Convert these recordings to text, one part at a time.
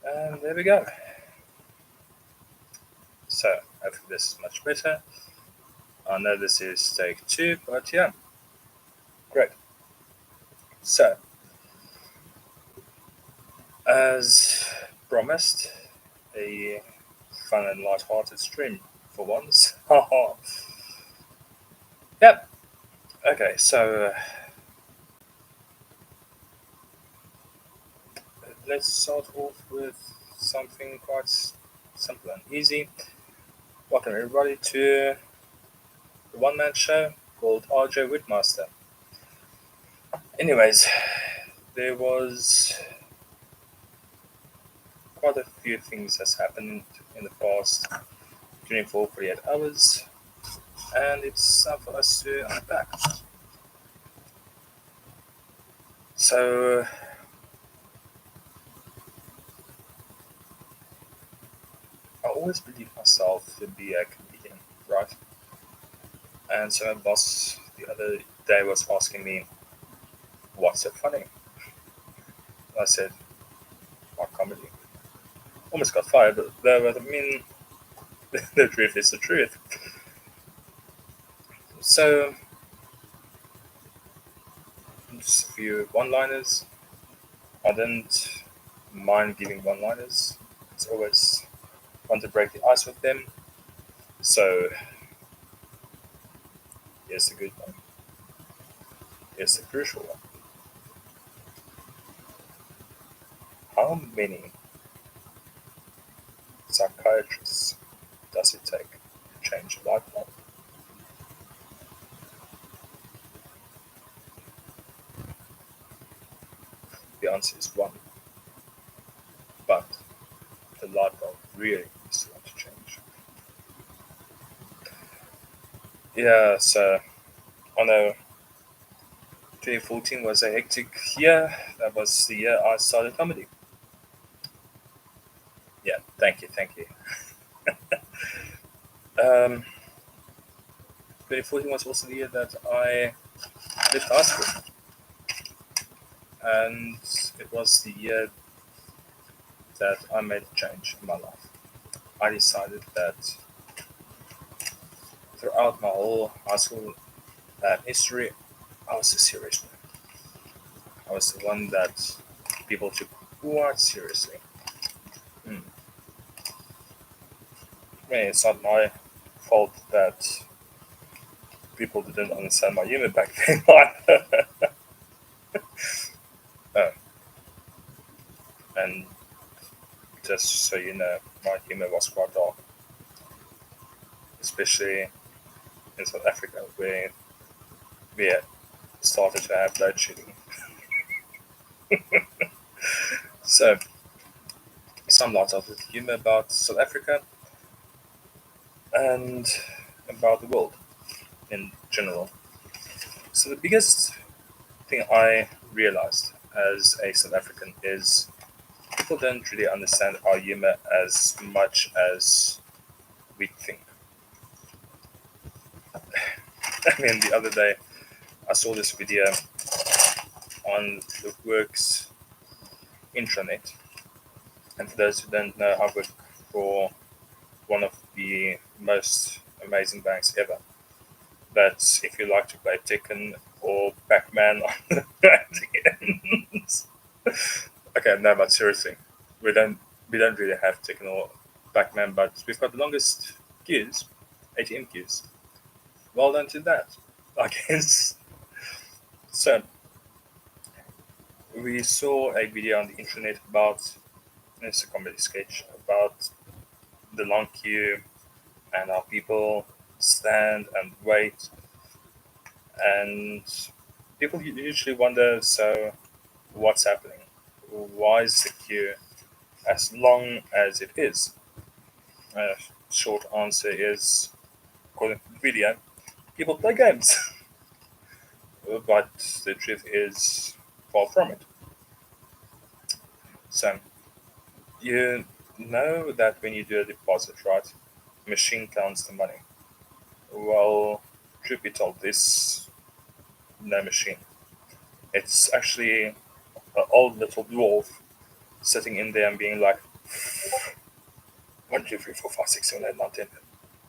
And there we go. So, I think this is much better. I know this is take two, but yeah, great. So, as promised, a fun and light-hearted stream for once. Haha. Yep. Okay, so let's start off with something quite simple and easy. Welcome everybody to the one-man show called Arjay Woodmaster. Anyways, there was quite a few things that's happened in the past 24, 48 hours, and it's time for us to unpack. So, I always believed myself to be a comedian, right? And so my boss the other day was asking me, "What's so funny?" I said, "My comedy." Almost got fired, but I mean, the truth is the truth. So, just a few one-liners. I didn't mind giving one-liners. It's always fun to break the ice with them. So, here's the good one. Here's the crucial one. How many psychiatrists does it take to change a light bulb? The answer is one, but the light bulb really needs to want to change. Yeah, so I know 2014 was a hectic year. That was the year I started comedy. Yeah, thank you, thank you. 2014 was also the year that I left high school, and it was the year that I made a change in my life. I decided that throughout my whole high school history, I was a serious one. I was the one that people took quite seriously. Hmm. I mean, it's not my fault that people didn't understand my humor back then either. Uh, and just so you know, my humor was quite dark, especially in South Africa, where we had started to have load shedding. So, some lots of humor about South Africa and about the world in general. So, the biggest thing I realized as a South African is people don't really understand our humor as much as we think. I mean, the other day I saw this video on the works intranet, and for those who don't know, I work for one of the most amazing banks ever. But if you like to play Tekken or Pac-Man on the ATMs, okay, no, but seriously, we don't we don't really have Tekken or Pac-Man, but we've got the longest queues, ATM queues. Well done to that, I guess. So we saw a video on the internet about it's a comedy sketch about the long queue and how people stand and wait, and people usually wonder, so what's happening? Why is the queue as long as it is? Uh, Short answer is, according to the video, people play games. But the truth is far from it. So you know that when you do a deposit, right, machine counts the money. Well, truth be told, this no machine. It's actually an old little dwarf sitting in there and being like, 1, 2, 3, 4, 5, 6, 7, 8, 9, 10.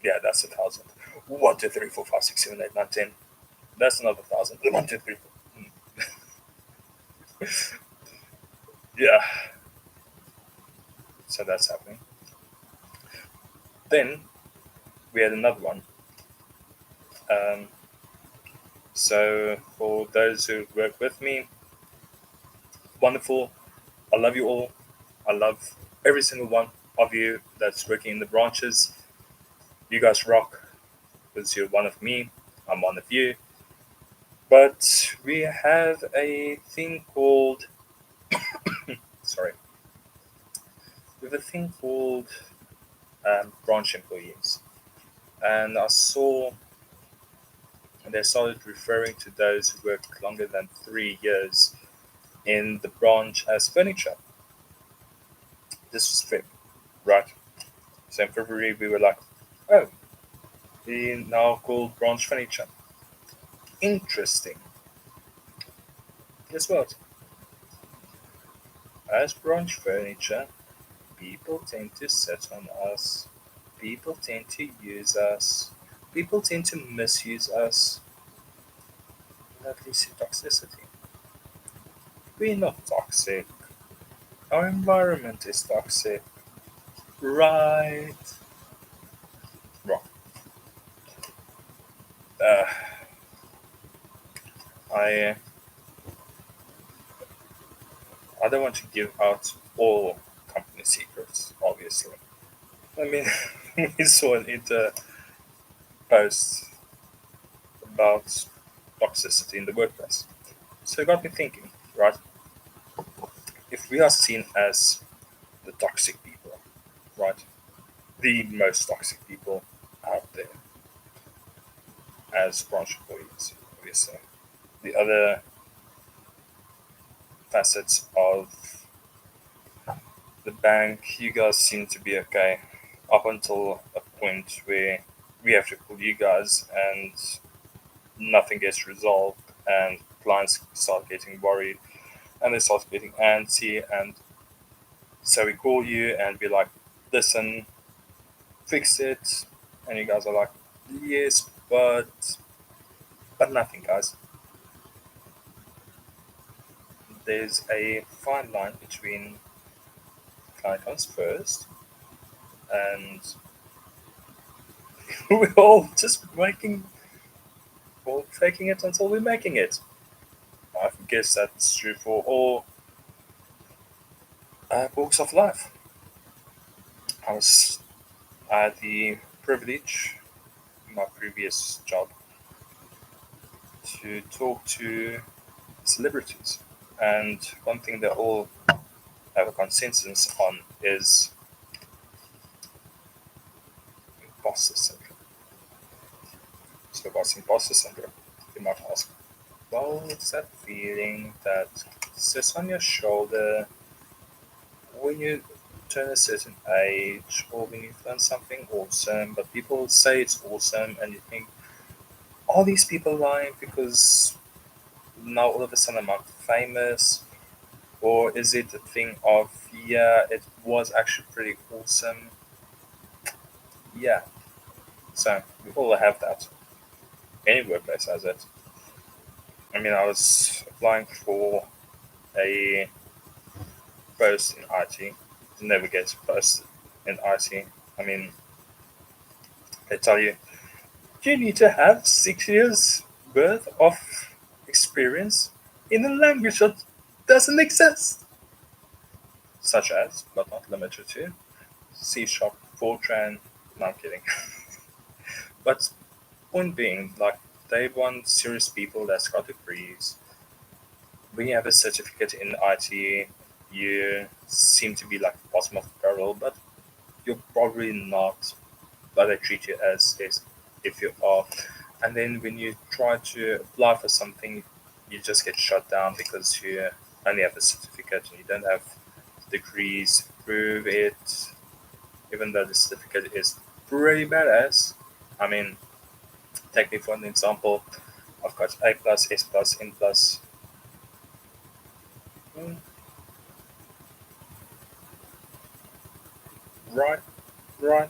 Yeah, that's 1,000. 1, 2, 3, 4, 5, 6, 7, 8, 9, 10. That's another 1,000. 1, 2, 3, 4. Yeah, so that's happening. Then we had another one. Um, so for those who work with me, wonderful. I love you all. I love every single one of you that's working in the branches. You guys rock because you're one of me. I'm one of you. But we have a thing called, sorry, we have a thing called branch employees. And I saw they started referring to those who work longer than 3 years in the branch as furniture. This was Feb, right? So in February we were like, oh, we now called branch furniture. Interesting. Guess what? As branch furniture, people tend to sit on us. People tend to use us. People tend to misuse us. That leads to toxicity. We're not toxic. Our environment is toxic. Right. Wrong. Uh, I I don't want to give out all company secrets, obviously. I mean, we saw an inter post about toxicity in the workplace. So it got me thinking, right? If we are seen as the toxic people, right? The most toxic people out there as branch employees, obviously. The other facets of the bank, you guys seem to be okay up until a point where we have to call you guys and nothing gets resolved and clients start getting worried and they start getting antsy and so we call you and be like, listen, fix it, and you guys are like, yes, but nothing, guys. There's a fine line between client comes first and we're all just making or faking it until we're making it. I guess that's true for all walks of life. I was I had the privilege in my previous job to talk to celebrities, and one thing they all have a consensus on is imposter syndrome. So, what's imposter syndrome? You might ask. Well, it's that feeling that sits on your shoulder when you turn a certain age or when you've done something awesome, but people say it's awesome, and you think, are these people lying because now all of a sudden I'm famous? Or is it a thing of, yeah, it was actually pretty awesome? Yeah, so we all have that. Any workplace has it. I mean, I was applying for a post in IT, never gets posted in IT. I mean, they tell you, you need to have 6 years worth of experience in a language that doesn't exist, such as, but not limited to, C Sharp, Fortran. No, I'm kidding. But point being, like, they want serious people that's got degrees. When you have a certificate in IT, you seem to be like the bottom of the barrel, but you're probably not. But they treat you as if you are. And then when you try to apply for something, you just get shut down because you only have a certificate and you don't have degrees to prove it, even though the certificate is pretty badass. I mean, take me for an example. I've got A plus, S plus, N plus. Mm, Right, right.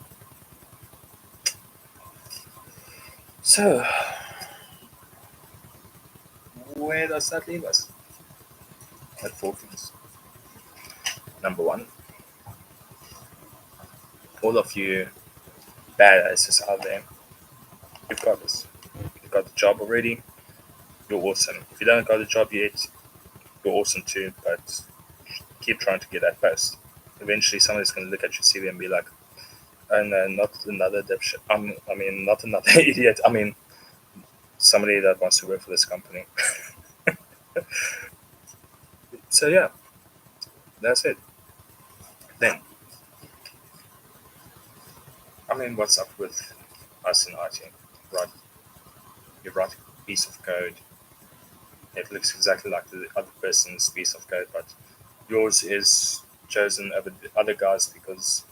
So, where does that leave us? At four things. Number one, all of you badasses out there, you've got this. You've got the job already. You're awesome. If you don't got the job yet, you're awesome too. But keep trying to get that post. Eventually, somebody's going to look at your CV and be like, "Oh no, not another dipshit. I mean, not another idiot. I mean, somebody that wants to work for this company." So yeah, that's it. Then, I mean, what's up with us in IT? Right, you write a piece of code. It looks exactly like the other person's piece of code, but yours is chosen over the other guys because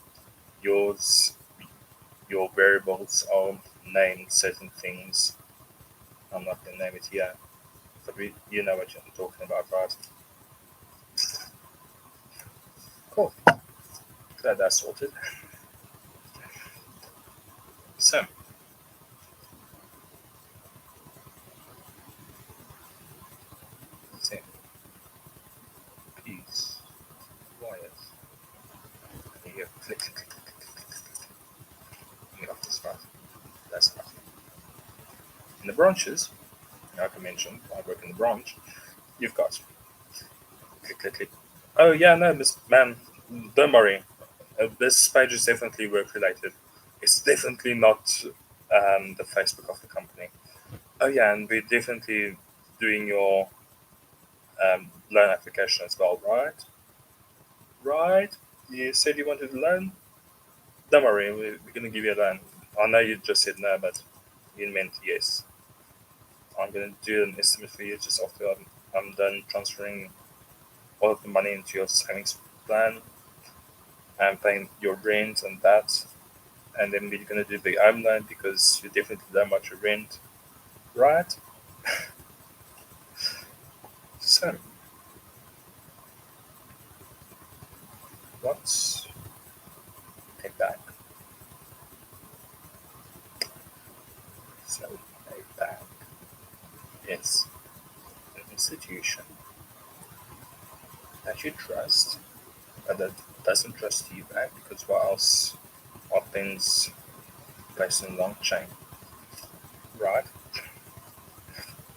yours, your variables are named certain things. I'm not going to name it here, but you know what I'm talking about, right? Cool. Glad that's sorted. So, let's see. Peace. Quiet. And you click, click, click, click, click, click, click. And you have this part. That's part. In the branches, like I mentioned, I work in the branch. You've got click, click, click. Oh yeah, no, Miss Man, don't worry. This page is definitely work related. It's definitely not the Facebook of the company. Oh yeah, and we're definitely doing your loan application as well, right? Right? You said you wanted a loan. Don't worry, we're gonna give you a loan. I know you just said no, but you meant yes. I'm gonna do an estimate for you just after I'm done transferring all of the money into your savings plan and paying your rent and that. And then we're gonna do a big home loan because you definitely don't want your rent, right? So, what's a bank? So, a bank is an institution that you trust, but that doesn't trust you back because what else are things placed in long chain, right?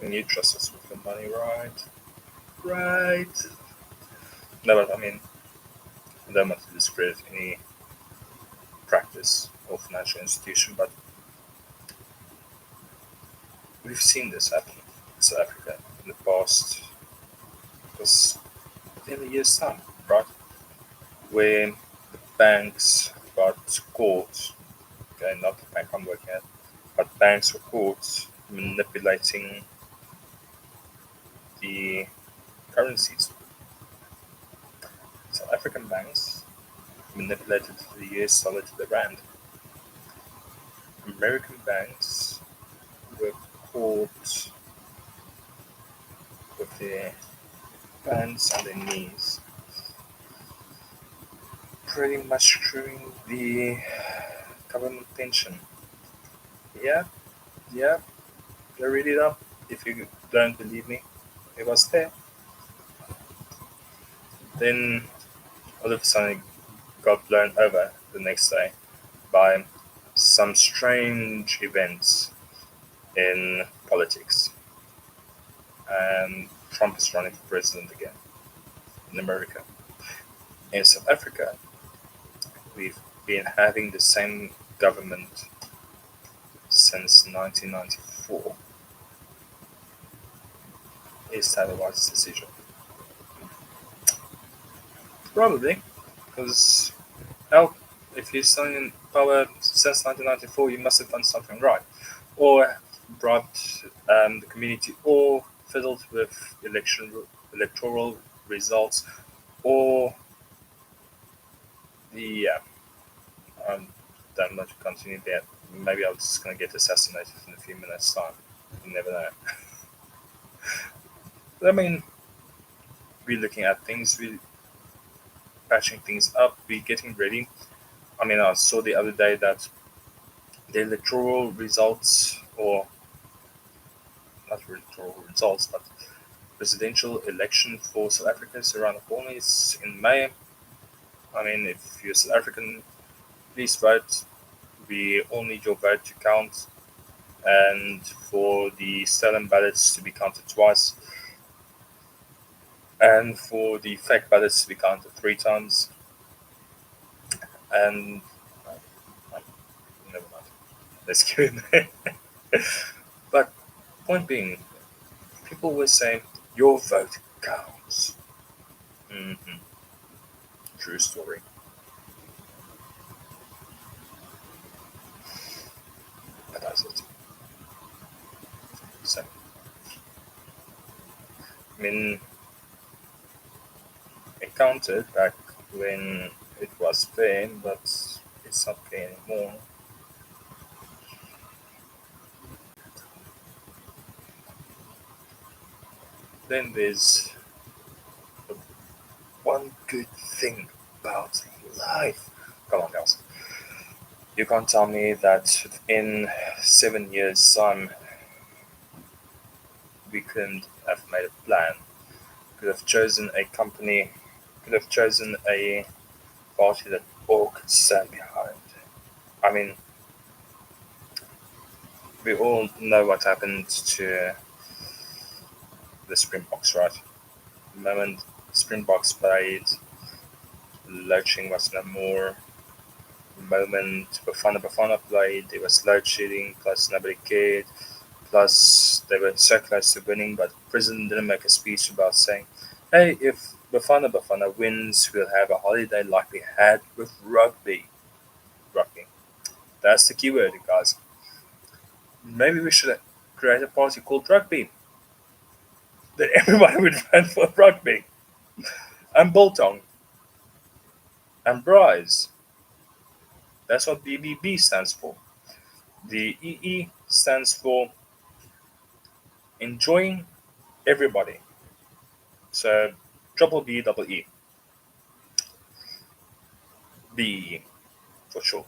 And you trust us with the money, right? Right. No, but I mean, I don't want to discredit any practice or financial institution, but we've seen this happen in South Africa in the past, because within a year's time, right? Where the banks got caught, okay, not the bank I'm working at, but banks were caught manipulating the currencies. South African banks manipulated the US dollar to the rand. American banks were caught with their hands on their knees, pretty much screwing the government pension. Yeah, yeah, I read it up. If you don't believe me, it was there. Then all of a sudden it got blown over the next day by some strange events in politics. And Trump is running for president again in America. In South Africa, we've been having the same government since 1994. Is that a wise decision? Probably, because hell, if you're still in power since 1994, you must have done something right, or brought the community, or fiddled with electoral results, or the um, don't want to continue that. Maybe I'm just going to get assassinated in a few minutes' time. You never know. But I mean, we're looking at things, we're patching things up, we're getting ready. I mean, I saw the other day that the electoral results, or not electoral results, but presidential election for South Africa is around the corner. It's in May. I mean, if you're South African, please vote. We all need your vote to count, and for the stolen ballots to be counted twice, and for the fake ballots to be counted three times. And never mind. Let's keep it. But point being, people will say your vote counts. Hmm. True story. But that's it. So, I mean, it counted back when it was fair, but it's not fair anymore. Then there's the one good thing about life. Come on, guys. You can't tell me that in 7 years' time we couldn't have made a plan, could have chosen a company, could have chosen a party that all could stand behind. I mean, we all know what happened to the Springboks, right? The moment Springboks played, Loaching was no more. The moment Bafana played, there was load shedding, plus nobody cared. Plus, they were so close to winning, but the president didn't make a speech about saying, hey, if Bafana wins, we'll have a holiday like we had with rugby. Rugby. That's the keyword, guys. Maybe we should create a party called rugby. Then everybody would vote for rugby. And Boltong. And Bryce. That's what BBB stands for. The EE stands for enjoying everybody. So triple B double E. B for short.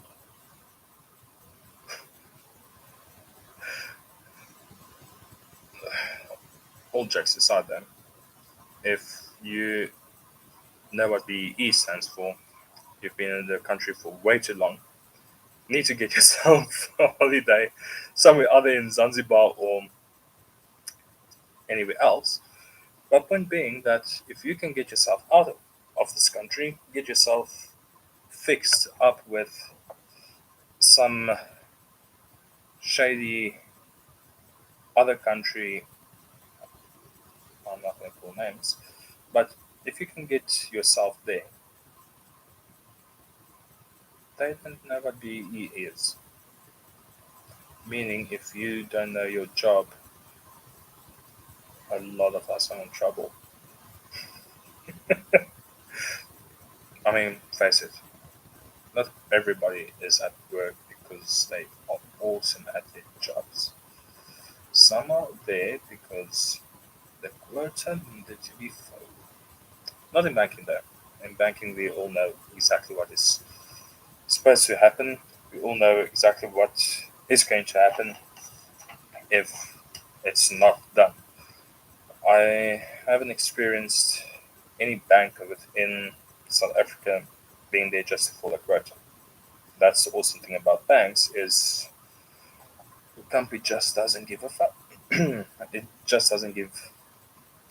All jokes aside then, if you know what BE stands for, you've been in the country for way too long, you need to get yourself a holiday somewhere other in Zanzibar or anywhere else. But point being that if you can get yourself out of this country, get yourself fixed up with some shady other country, I'm not going to call names, but if you can get yourself there, they don't know what BE is. Meaning, if you don't know your job, a lot of us are in trouble. I mean, face it, not everybody is at work because they are awesome at their jobs. Some are there because the quota needed to be filled. Not in banking, though. In banking, we all know exactly what is supposed to happen. We all know exactly what is going to happen if it's not done. I haven't experienced any bank within South Africa being there just to fill a quota. That's the awesome thing about banks is the company just doesn't give a fuck. It just doesn't give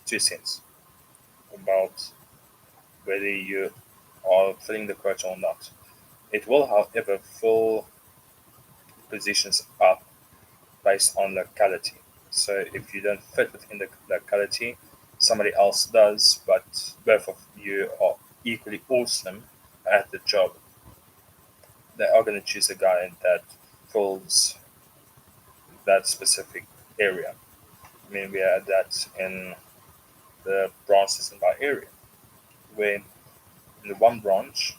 2 cents about whether you are filling the quota or not. It will, however, fill positions up based on locality. So if you don't fit within the locality, somebody else does, but both of you are equally awesome at the job. They are going to choose a guy that fills that specific area. I mean, we had that in the branches in my area, where in the one branch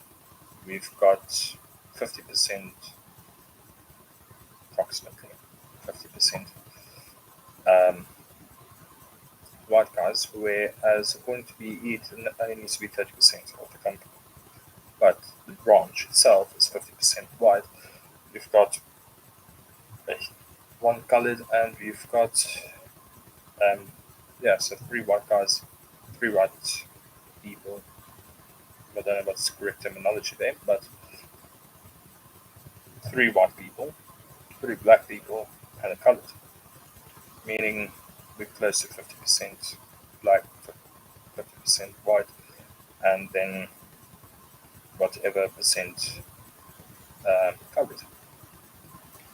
we've got 50%, approximately 50% um, white guys, whereas according to BE, it only needs to be 30% of the company. but the branch itself is 50% white. We've got uh, one colored, and we've got um, yeah, so three white guys, three white people. I don't know what's the correct terminology there, but three white people, three black people, and a colored, meaning we're close to 50% black, 50% white, and then whatever percent colored.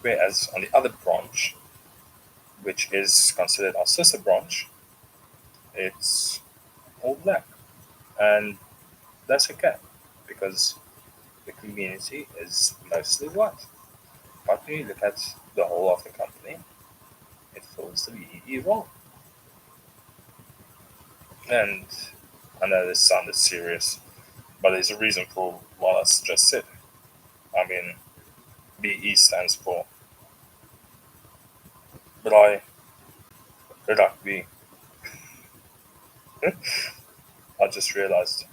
Whereas on the other branch, which is considered our sister branch, it's all black. And that's okay because the community is mostly white. But when you look at the whole of the company, it fills the VEE role. And I know this sounded serious, but there's a reason for what I just said. I mean, BE stands for Brai Rugby. I just realized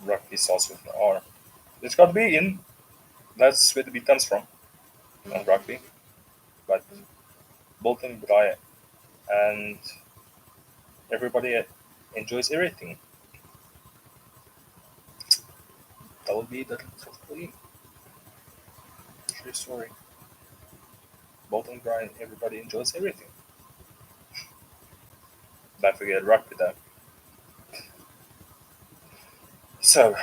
rugby starts with an R. It's got B in. That's where the B comes from on rugby. But Bolton Brai, and everybody enjoys everything. That would be the totally true story. Bolton Brai, everybody enjoys everything. Don't forget rugby though. So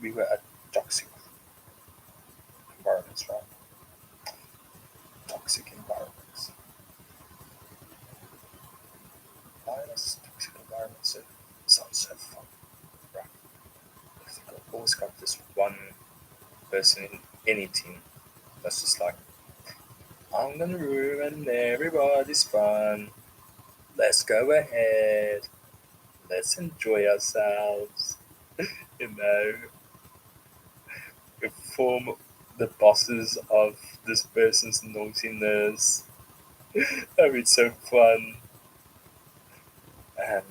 we were at toxic environments, right? Toxic environments. Why does toxic environments sound so fun, right? I think I've always got this one person in any team that's just like, I'm gonna ruin everybody's fun. Let's go ahead. Let's enjoy ourselves. You know, inform the bosses of this person's naughtiness. That'd be so fun. And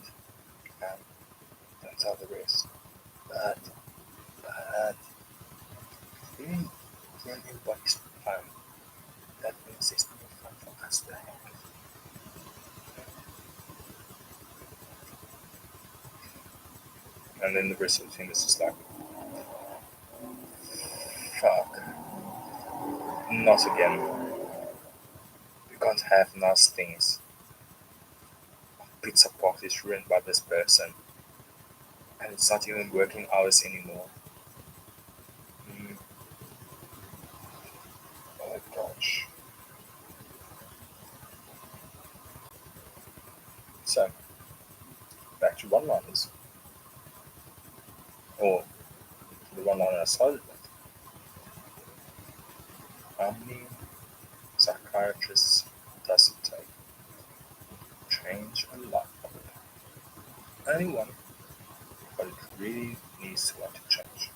don't tell the rest. But really, ruin everybody's fun. That means it's no fun for us to have. And then the rest of the team is just like, fuck, not again. We can't have nice things. Pizza party is ruined by this person, and it's not even working hours anymore. Mm, oh my gosh. So, back to one liners, or the one liner I started with. How many psychiatrists does it take to change a light bulb? Only one, but it really needs to want to change.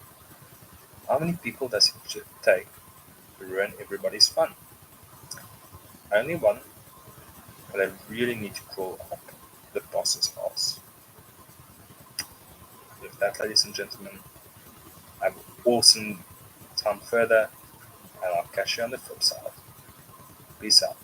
How many people does it take to ruin everybody's fun? Only one, but I really need to crawl up the boss's ass. With that, ladies and gentlemen, have an awesome time further, and I'll catch you on the flip side. Peace out.